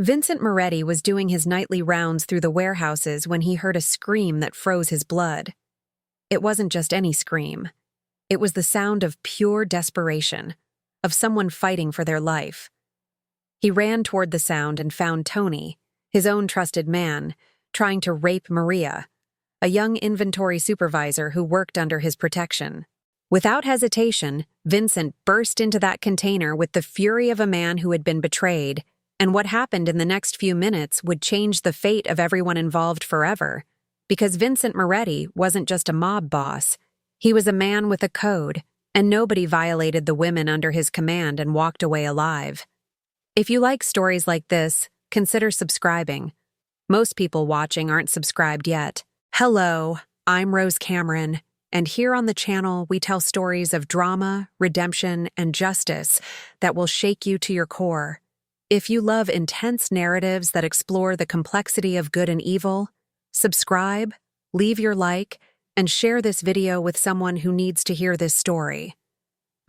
Vincent Moretti was doing his nightly rounds through the warehouses when he heard a scream that froze his blood. It wasn't just any scream. It was the sound of pure desperation, of someone fighting for their life. He ran toward the sound and found Tony, his own trusted man, trying to rape Maria, a young inventory supervisor who worked under his protection. Without hesitation, Vincent burst into that container with the fury of a man who had been betrayed, and what happened in the next few minutes would change the fate of everyone involved forever. Because Vincent Moretti wasn't just a mob boss, he was a man with a code, and nobody violated the women under his command and walked away alive. If you like stories like this, consider subscribing. Most people watching aren't subscribed yet. Hello, I'm Rose Cameron, and here on the channel we tell stories of drama, redemption, and justice that will shake you to your core. If you love intense narratives that explore the complexity of good and evil, subscribe, leave your like, and share this video with someone who needs to hear this story.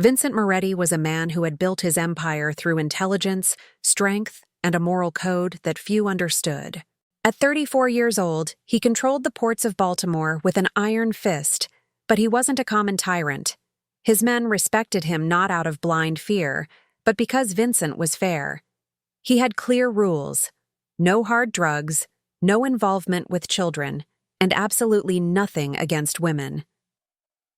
Vincent Moretti was a man who had built his empire through intelligence, strength, and a moral code that few understood. At 34 years old, he controlled the ports of Baltimore with an iron fist, but he wasn't a common tyrant. His men respected him not out of blind fear, but because Vincent was fair. He had clear rules: no hard drugs, no involvement with children, and absolutely nothing against women.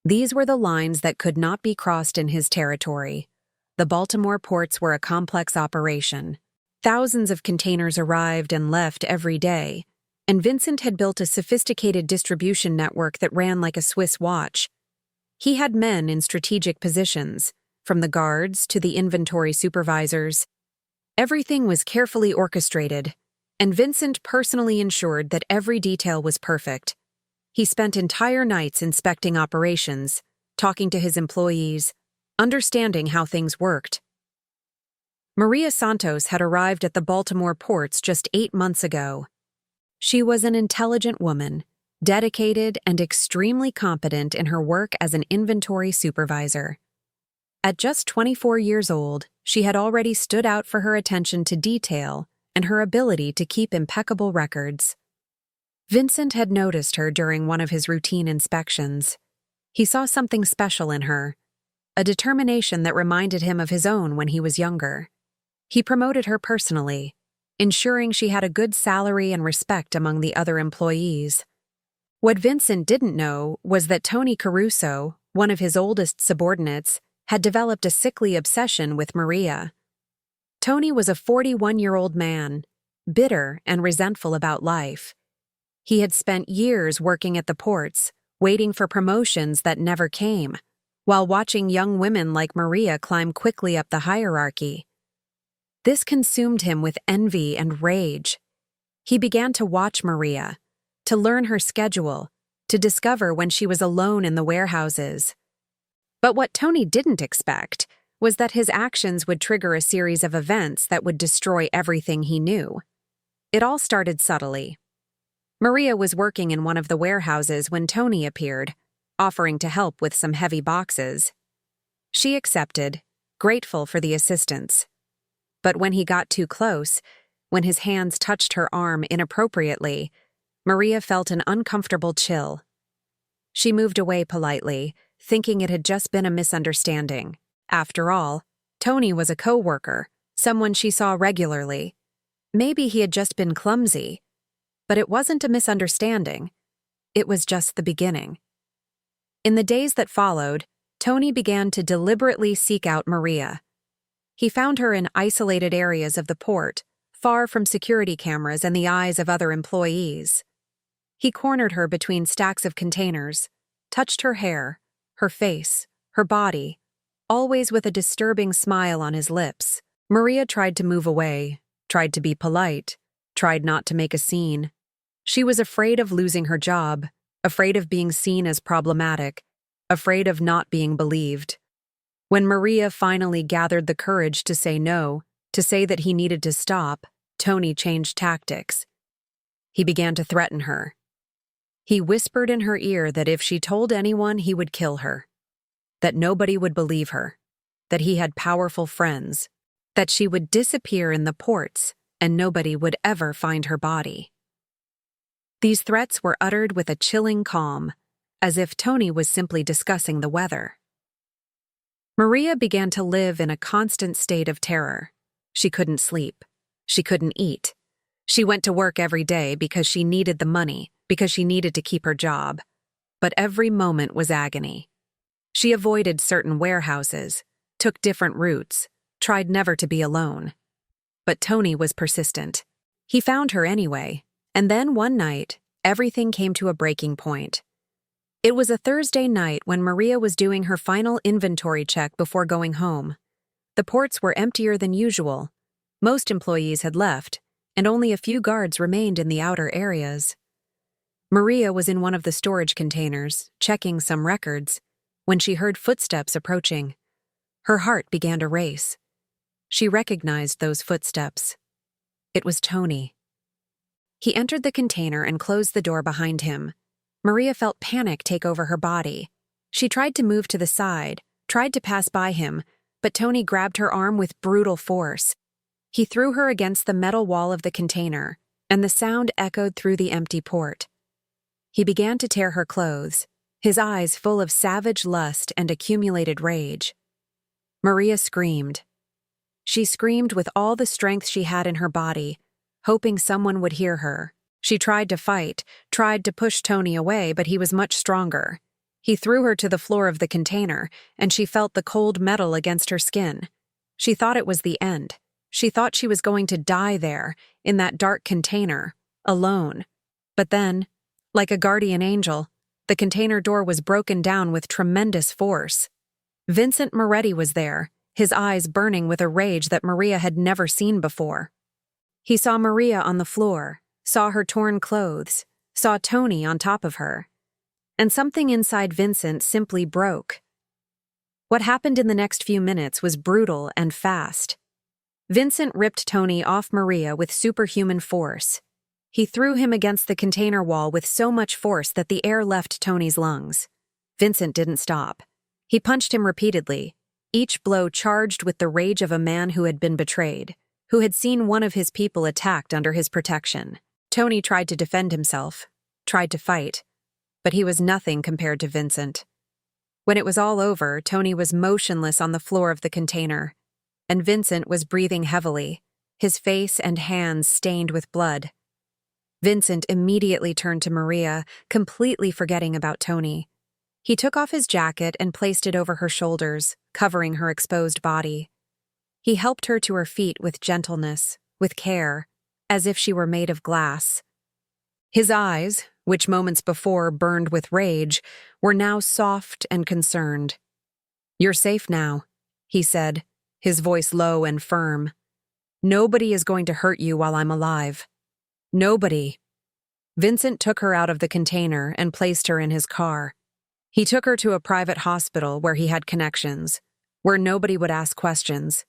These were the lines that could not be crossed in his territory. The Baltimore ports were a complex operation. Thousands of containers arrived and left every day, and Vincent had built a sophisticated distribution network that ran like a Swiss watch. He had men in strategic positions, from the guards to the inventory supervisors. Everything was carefully orchestrated, and Vincent personally ensured that every detail was perfect. He spent entire nights inspecting operations, talking to his employees, understanding how things worked. Maria Santos had arrived at the Baltimore ports just 8 months ago. She was an intelligent woman, dedicated and extremely competent in her work as an inventory supervisor. At just 24 years old, she had already stood out for her attention to detail and her ability to keep impeccable records. Vincent had noticed her during one of his routine inspections. He saw something special in her, a determination that reminded him of his own when he was younger. He promoted her personally, ensuring she had a good salary and respect among the other employees. What Vincent didn't know was that Tony Caruso, one of his oldest subordinates, had developed a sickly obsession with Maria. Tony was a 41-year-old man, bitter and resentful about life. He had spent years working at the ports, waiting for promotions that never came, while watching young women like Maria climb quickly up the hierarchy. This consumed him with envy and rage. He began to watch Maria, to learn her schedule, to discover when she was alone in the warehouses. But what Tony didn't expect was that his actions would trigger a series of events that would destroy everything he knew. It all started subtly. Maria was working in one of the warehouses when Tony appeared, offering to help with some heavy boxes. She accepted, grateful for the assistance. But when he got too close, when his hands touched her arm inappropriately, Maria felt an uncomfortable chill. She moved away politely, thinking it had just been a misunderstanding. After all, Tony was a co-worker, someone she saw regularly. Maybe he had just been clumsy. But it wasn't a misunderstanding. It was just the beginning. In the days that followed, Tony began to deliberately seek out Maria. He found her in isolated areas of the port, far from security cameras and the eyes of other employees. He cornered her between stacks of containers, touched her hair, her face, her body, always with a disturbing smile on his lips. Maria tried to move away, tried to be polite, tried not to make a scene. She was afraid of losing her job, afraid of being seen as problematic, afraid of not being believed. When Maria finally gathered the courage to say no, to say that he needed to stop, Tony changed tactics. He began to threaten her. He whispered in her ear that if she told anyone, he would kill her, that nobody would believe her, that he had powerful friends, that she would disappear in the ports, and nobody would ever find her body. These threats were uttered with a chilling calm, as if Tony was simply discussing the weather. Maria began to live in a constant state of terror. She couldn't sleep. She couldn't eat. She went to work every day because she needed the money, because she needed to keep her job. But every moment was agony. She avoided certain warehouses, took different routes, tried never to be alone. But Tony was persistent. He found her anyway, and then one night, everything came to a breaking point. It was a Thursday night when Maria was doing her final inventory check before going home. The ports were emptier than usual. Most employees had left, and only a few guards remained in the outer areas. Maria was in one of the storage containers, checking some records, when she heard footsteps approaching. Her heart began to race. She recognized those footsteps. It was Tony. He entered the container and closed the door behind him. Maria felt panic take over her body. She tried to move to the side, tried to pass by him, but Tony grabbed her arm with brutal force. He threw her against the metal wall of the container, and the sound echoed through the empty port. He began to tear her clothes, his eyes full of savage lust and accumulated rage. Maria screamed. She screamed with all the strength she had in her body, hoping someone would hear her. She tried to fight, tried to push Tony away, but he was much stronger. He threw her to the floor of the container, and she felt the cold metal against her skin. She thought it was the end. She thought she was going to die there, in that dark container, alone. But then, like a guardian angel, the container door was broken down with tremendous force. Vincent Moretti was there, his eyes burning with a rage that Maria had never seen before. He saw Maria on the floor, saw her torn clothes, saw Tony on top of her. And something inside Vincent simply broke. What happened in the next few minutes was brutal and fast. Vincent ripped Tony off Maria with superhuman force. He threw him against the container wall with so much force that the air left Tony's lungs. Vincent didn't stop. He punched him repeatedly, each blow charged with the rage of a man who had been betrayed, who had seen one of his people attacked under his protection. Tony tried to defend himself, tried to fight, but he was nothing compared to Vincent. When it was all over, Tony was motionless on the floor of the container, and Vincent was breathing heavily, his face and hands stained with blood. Vincent immediately turned to Maria, completely forgetting about Tony. He took off his jacket and placed it over her shoulders, covering her exposed body. He helped her to her feet with gentleness, with care, as if she were made of glass. His eyes, which moments before burned with rage, were now soft and concerned. "You're safe now," he said, his voice low and firm. "Nobody is going to hurt you while I'm alive. Nobody." Vincent took her out of the container and placed her in his car. He took her to a private hospital where he had connections, where nobody would ask questions.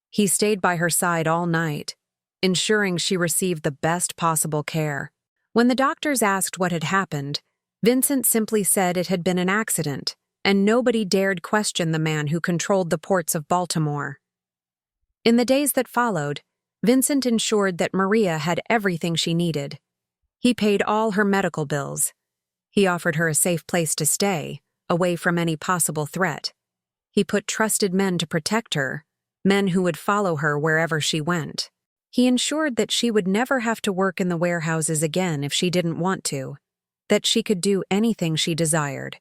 He stayed by her side all night, ensuring she received the best possible care. When the doctors asked what had happened, Vincent simply said it had been an accident, and nobody dared question the man who controlled the ports of Baltimore. In the days that followed, Vincent ensured that Maria had everything she needed. He paid all her medical bills. He offered her a safe place to stay, away from any possible threat. He put trusted men to protect her, men who would follow her wherever she went. He ensured that she would never have to work in the warehouses again if she didn't want to, that she could do anything she desired.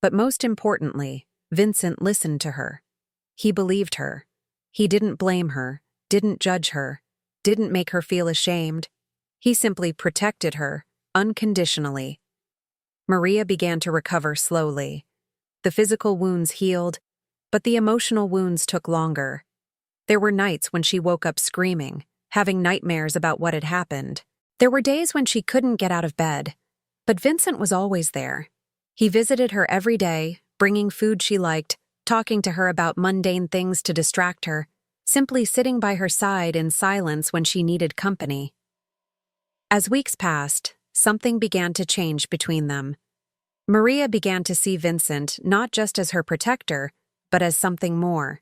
But most importantly, Vincent listened to her. He believed her. He didn't blame her, didn't judge her, didn't make her feel ashamed. He simply protected her, unconditionally. Maria began to recover slowly. The physical wounds healed, but the emotional wounds took longer. There were nights when she woke up screaming, having nightmares about what had happened. There were days when she couldn't get out of bed, but Vincent was always there. He visited her every day, bringing food she liked, talking to her about mundane things to distract her, simply sitting by her side in silence when she needed company. As weeks passed, something began to change between them. Maria began to see Vincent not just as her protector, but as something more.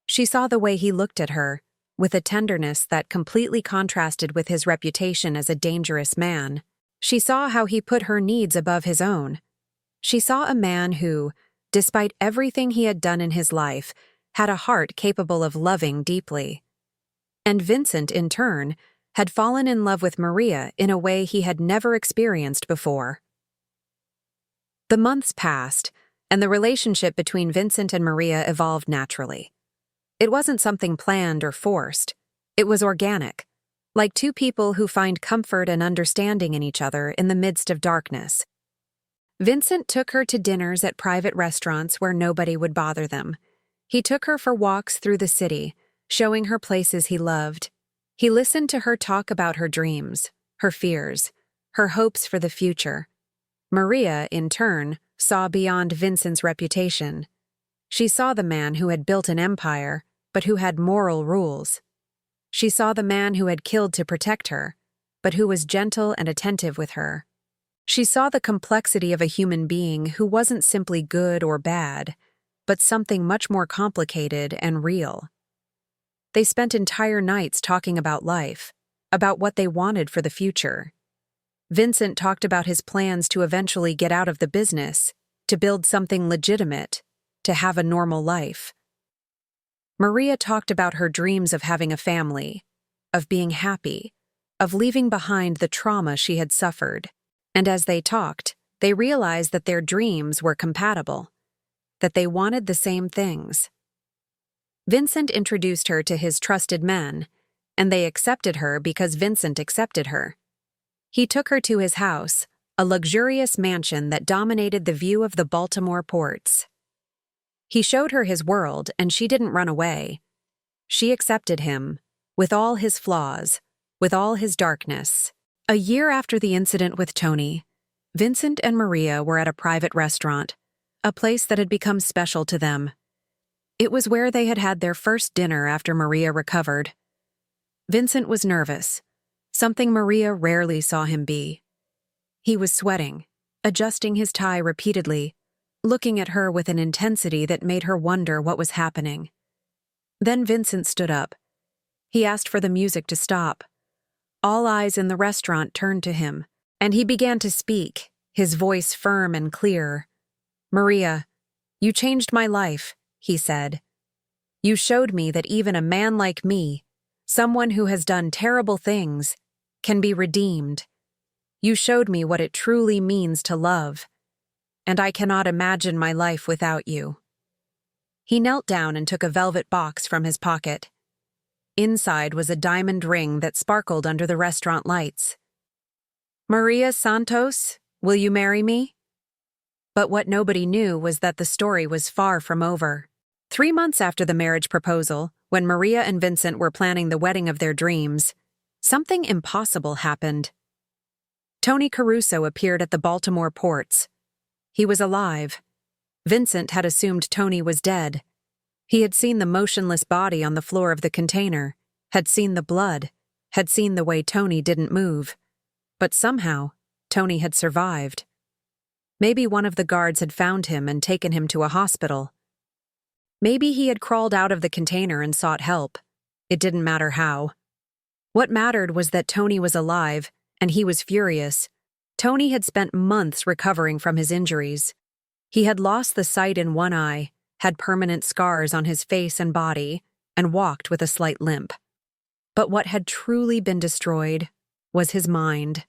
She saw the way he looked at her, with a tenderness that completely contrasted with his reputation as a dangerous man. She saw how he put her needs above his own. She saw a man who, despite everything he had done in his life, had a heart capable of loving deeply. And Vincent, in turn, had fallen in love with Maria in a way he had never experienced before. The months passed, and the relationship between Vincent and Maria evolved naturally. It wasn't something planned or forced. It was organic, like two people who find comfort and understanding in each other in the midst of darkness. Vincent took her to dinners at private restaurants where nobody would bother them. He took her for walks through the city, showing her places he loved. He listened to her talk about her dreams, her fears, her hopes for the future. Maria, in turn, saw beyond Vincent's reputation. She saw the man who had built an empire, but who had moral rules. She saw the man who had killed to protect her, but who was gentle and attentive with her. She saw the complexity of a human being who wasn't simply good or bad, but something much more complicated and real. They spent entire nights talking about life, about what they wanted for the future. Vincent talked about his plans to eventually get out of the business, to build something legitimate, to have a normal life. Maria talked about her dreams of having a family, of being happy, of leaving behind the trauma she had suffered. And as they talked, they realized that their dreams were compatible, that they wanted the same things. Vincent introduced her to his trusted men, and they accepted her because Vincent accepted her. He took her to his house, a luxurious mansion that dominated the view of the Baltimore ports. He showed her his world, and she didn't run away. She accepted him, with all his flaws, with all his darkness. A year after the incident with Tony, Vincent and Maria were at a private restaurant, a place that had become special to them. It was where they had had their first dinner after Maria recovered. Vincent was nervous, something Maria rarely saw him be. He was sweating, adjusting his tie repeatedly, looking at her with an intensity that made her wonder what was happening. Then Vincent stood up. He asked for the music to stop. All eyes in the restaurant turned to him, and he began to speak, his voice firm and clear. "Maria, you changed my life," he said. "You showed me that even a man like me, someone who has done terrible things, can be redeemed. You showed me what it truly means to love, and I cannot imagine my life without you." He knelt down and took a velvet box from his pocket. Inside was a diamond ring that sparkled under the restaurant lights. "Maria Santos, will you marry me?" But what nobody knew was that the story was far from over. 3 months after the marriage proposal, when Maria and Vincent were planning the wedding of their dreams, something impossible happened. Tony Caruso appeared at the Baltimore ports. He was alive. Vincent had assumed Tony was dead. He had seen the motionless body on the floor of the container, had seen the blood, had seen the way Tony didn't move. But somehow, Tony had survived. Maybe one of the guards had found him and taken him to a hospital. Maybe he had crawled out of the container and sought help. It didn't matter how. What mattered was that Tony was alive, and he was furious. Tony had spent months recovering from his injuries. He had lost the sight in one eye, had permanent scars on his face and body, and walked with a slight limp. But what had truly been destroyed was his mind.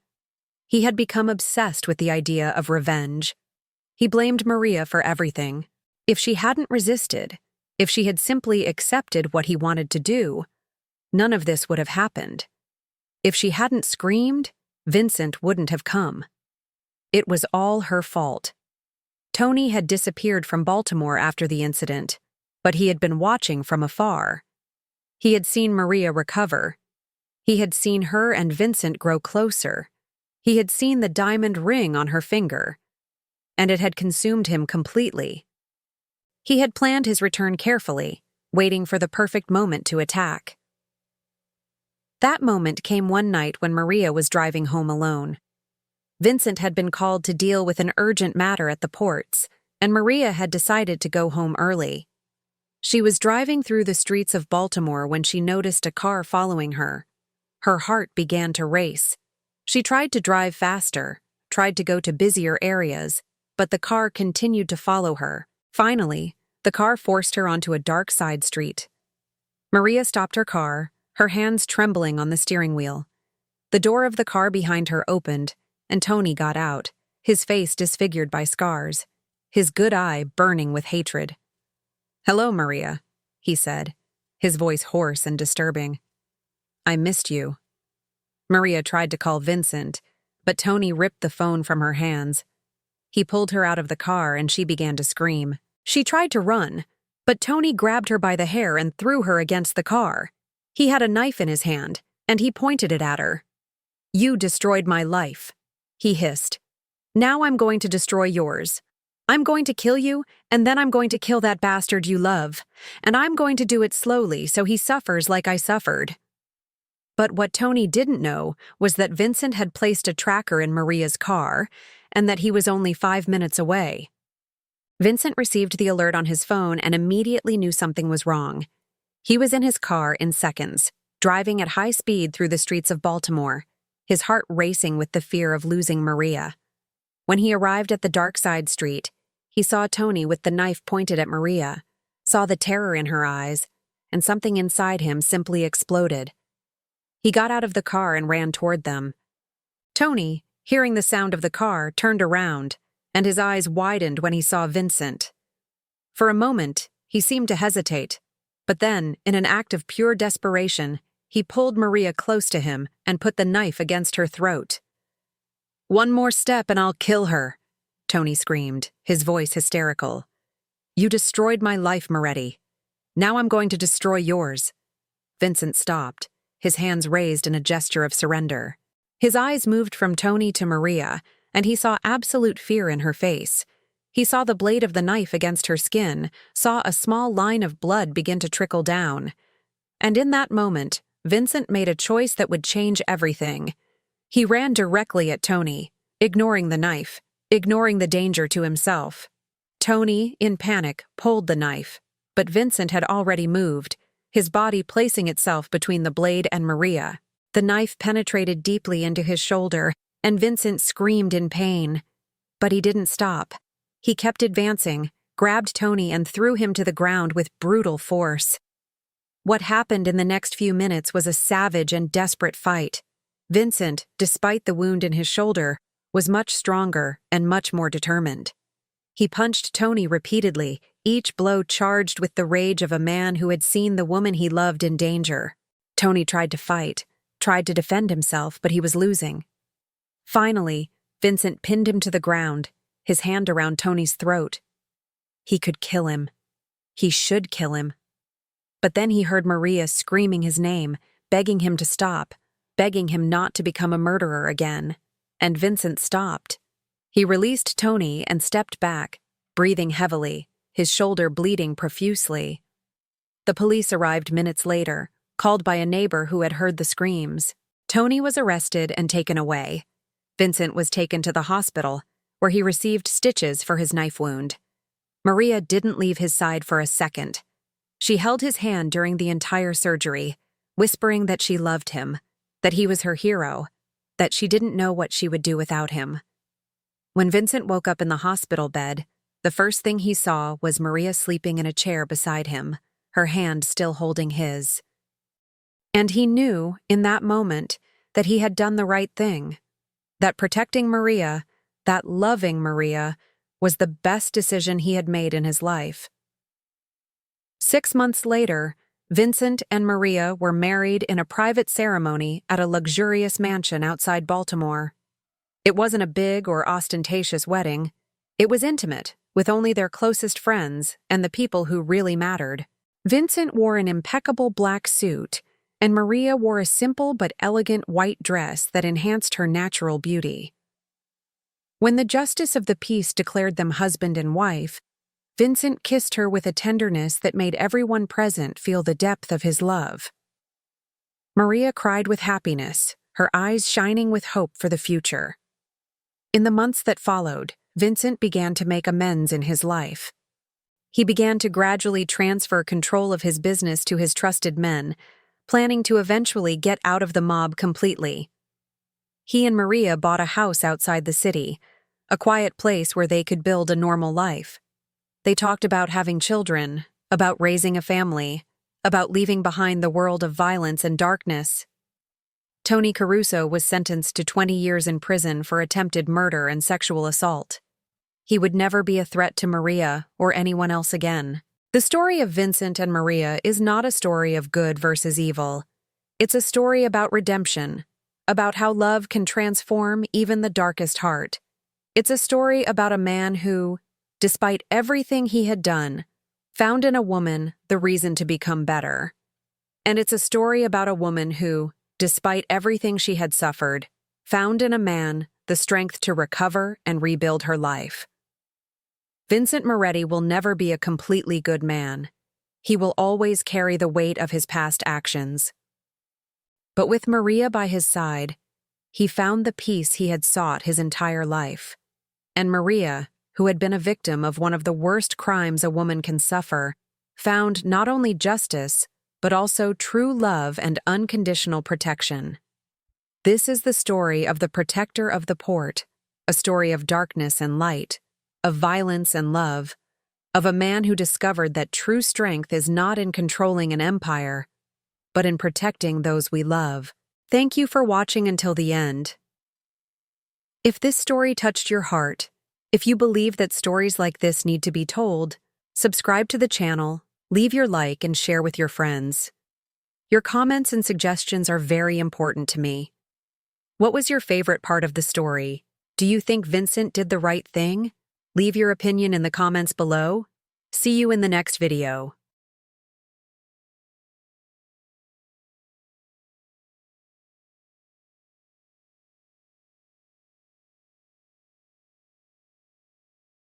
He had become obsessed with the idea of revenge. He blamed Maria for everything. If she hadn't resisted, if she had simply accepted what he wanted to do, none of this would have happened. If she hadn't screamed, Vincent wouldn't have come. It was all her fault. Tony had disappeared from Baltimore after the incident, but he had been watching from afar. He had seen Maria recover. He had seen her and Vincent grow closer. He had seen the diamond ring on her finger, and it had consumed him completely. He had planned his return carefully, waiting for the perfect moment to attack. That moment came one night when Maria was driving home alone. Vincent had been called to deal with an urgent matter at the ports, and Maria had decided to go home early. She was driving through the streets of Baltimore when she noticed a car following her. Her heart began to race. She tried to drive faster, tried to go to busier areas, but the car continued to follow her. Finally, the car forced her onto a dark side street. Maria stopped her car, her hands trembling on the steering wheel. The door of the car behind her opened, and Tony got out, his face disfigured by scars, his good eye burning with hatred. "Hello, Maria," he said, his voice hoarse and disturbing. "I missed you." Maria tried to call Vincent, but Tony ripped the phone from her hands. He pulled her out of the car and she began to scream. She tried to run, but Tony grabbed her by the hair and threw her against the car. He had a knife in his hand, and he pointed it at her. "You destroyed my life," he hissed. "Now I'm going to destroy yours. I'm going to kill you, and then I'm going to kill that bastard you love. And I'm going to do it slowly so he suffers like I suffered." But what Tony didn't know was that Vincent had placed a tracker in Maria's car, and that he was only 5 minutes away. Vincent received the alert on his phone and immediately knew something was wrong. He was in his car in seconds, driving at high speed through the streets of Baltimore, his heart racing with the fear of losing Maria. When he arrived at the dark side street, he saw Tony with the knife pointed at Maria, saw the terror in her eyes, and something inside him simply exploded. He got out of the car and ran toward them. Tony, hearing the sound of the car, turned around, and his eyes widened when he saw Vincent. For a moment, he seemed to hesitate, but then, in an act of pure desperation, he pulled Maria close to him and put the knife against her throat. "One more step and I'll kill her," Tony screamed, his voice hysterical. "You destroyed my life, Moretti. Now I'm going to destroy yours." Vincent stopped, his hands raised in a gesture of surrender. His eyes moved from Tony to Maria, and he saw absolute fear in her face. He saw the blade of the knife against her skin, saw a small line of blood begin to trickle down. And in that moment, Vincent made a choice that would change everything. He ran directly at Tony, ignoring the knife, ignoring the danger to himself. Tony, in panic, pulled the knife, but Vincent had already moved, his body placing itself between the blade and Maria. The knife penetrated deeply into his shoulder, and Vincent screamed in pain. But he didn't stop. He kept advancing, grabbed Tony and threw him to the ground with brutal force. What happened in the next few minutes was a savage and desperate fight. Vincent, despite the wound in his shoulder, was much stronger and much more determined. He punched Tony repeatedly, each blow charged with the rage of a man who had seen the woman he loved in danger. Tony tried to fight, tried to defend himself, but he was losing. Finally, Vincent pinned him to the ground, his hand around Tony's throat. He could kill him. He should kill him. But then he heard Maria screaming his name, begging him to stop, begging him not to become a murderer again. And Vincent stopped. He released Tony and stepped back, breathing heavily, his shoulder bleeding profusely. The police arrived minutes later, called by a neighbor who had heard the screams. Tony was arrested and taken away. Vincent was taken to the hospital, where he received stitches for his knife wound. Maria didn't leave his side for a second. She held his hand during the entire surgery, whispering that she loved him, that he was her hero, that she didn't know what she would do without him. When Vincent woke up in the hospital bed, the first thing he saw was Maria sleeping in a chair beside him, her hand still holding his. And he knew, in that moment, that he had done the right thing, that protecting Maria, that loving Maria, was the best decision he had made in his life. 6 months later, Vincent and Maria were married in a private ceremony at a luxurious mansion outside Baltimore. It wasn't a big or ostentatious wedding. It was intimate, with only their closest friends and the people who really mattered. Vincent wore an impeccable black suit, and Maria wore a simple but elegant white dress that enhanced her natural beauty. When the justice of the peace declared them husband and wife, Vincent kissed her with a tenderness that made everyone present feel the depth of his love. Maria cried with happiness, her eyes shining with hope for the future. In the months that followed, Vincent began to make amends in his life. He began to gradually transfer control of his business to his trusted men, planning to eventually get out of the mob completely. He and Maria bought a house outside the city, a quiet place where they could build a normal life. They talked about having children, about raising a family, about leaving behind the world of violence and darkness. Tony Caruso was sentenced to 20 years in prison for attempted murder and sexual assault. He would never be a threat to Maria or anyone else again. The story of Vincent and Maria is not a story of good versus evil. It's a story about redemption, about how love can transform even the darkest heart. It's a story about a man who, despite everything he had done, found in a woman the reason to become better. And it's a story about a woman who, despite everything she had suffered, found in a man the strength to recover and rebuild her life. Vincent Moretti will never be a completely good man. He will always carry the weight of his past actions. But with Maria by his side, he found the peace he had sought his entire life. And Maria, who had been a victim of one of the worst crimes a woman can suffer, found not only justice, but also true love and unconditional protection. This is the story of the protector of the port, a story of darkness and light, of violence and love, of a man who discovered that true strength is not in controlling an empire, but in protecting those we love. Thank you for watching until the end. If this story touched your heart, if you believe that stories like this need to be told, subscribe to the channel, leave your like, and share with your friends. Your comments and suggestions are very important to me. What was your favorite part of the story? Do you think Vincent did the right thing? Leave your opinion in the comments below. See you in the next video.